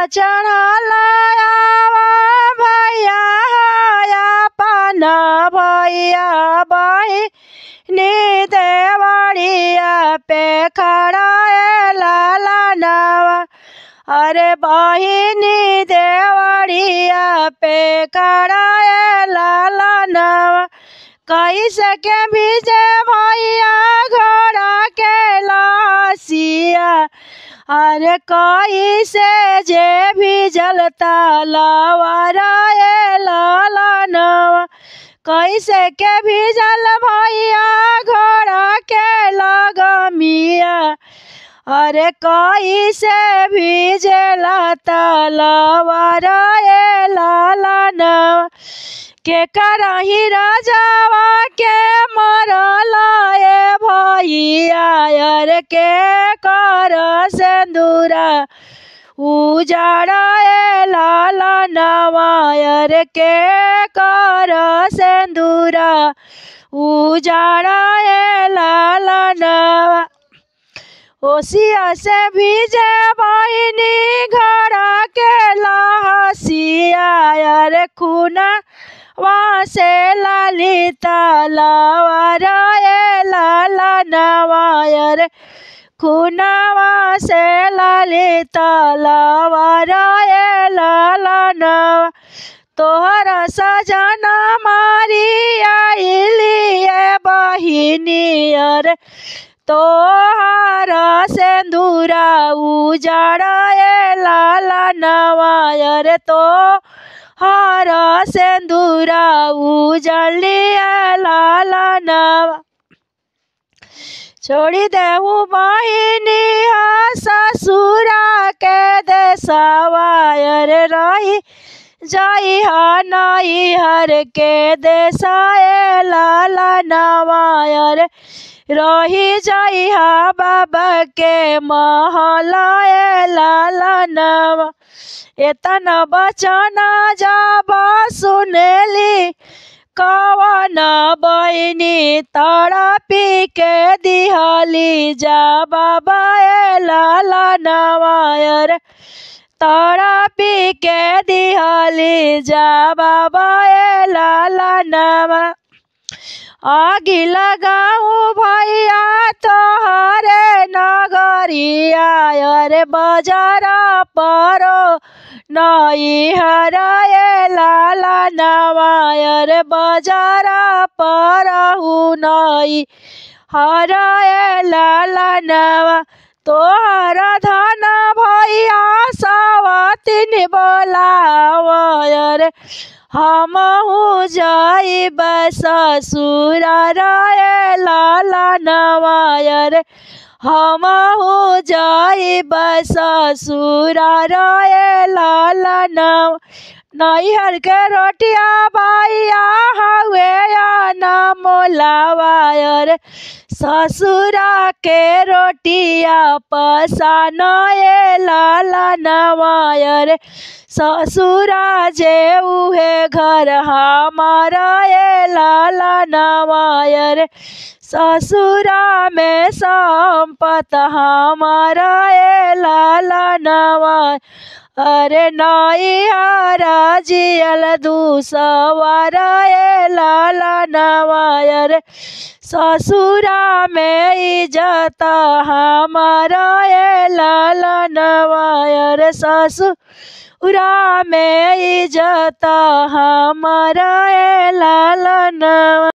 चढ़ला भैया अपन भैया बहिनी देवड़िया पे खड़ा लालनवा। अरे बहिनी देवड़िया पे खड़ा लालनवा। कैसे के भीजे भैया घोड़ा के लासिया। अरे कैसे जे भीजल तलवारा लालनवा। कैसे के भीजल भैया घोड़ा के लगमिया। अरे कैसे भीजला तलवारा लालनवा। के करही राजावा के मरला भैया। अरे के कर सिंदूरा उजाड़ा लालनवा। अरे के कर सिंदूरा उजाड़ा लालनवा। ओसिया से भीजे बहिनी घड़ा के लासिया। अरे खूना वहाँ से लाली तलवार लालनवा। अरे खूनावा से लाली तलवार लालनवा। तोहरा सजना मारी आइली बहिनी। अरे तोहरा सिंदूरा उजाड़ा लालनवा। अरे तोहरा सिंदूरा उजलिया लालनवा। छोड़ी देहू बहिनी ससुरा के देशवा। अरे रही जाई नैहर के देशा लालनवा। अरे रही जाई बाबा के महला लालनवा। एतना बचना जाबा सुनेली कवन बहिनी तड़पी के दिहली जा बाबा लालनवा। अरे तड़पी के दिहली जा बाबा लालनवा। आगी लगाऊ भैया तोहरे नगरिया। अरे बजारा परो नैहर लालनवा। अरे बजारा परहु नैहर लालनवा। तोहरा धन भैया सवतिन बोलावा। अरे हमहु जाइब ससुरार लालनवा। अरे हमहु जाइब ससुरार लालनवा। नैहर के रोटिया भैया हवे न मोलावा। अरे ससुरा के रोटिया पसान लालनवा। अरे ससुरा जे उहे घर हमारा लालनवा। अरे ससुरा में संपत हमारा लालनवा। अरे नैहर जियल दूसवार लालनवा। अरे ससुरा में इज्जत हमारा लालनवा। अरे ससुरा में इज्जत हमारा लालनवा।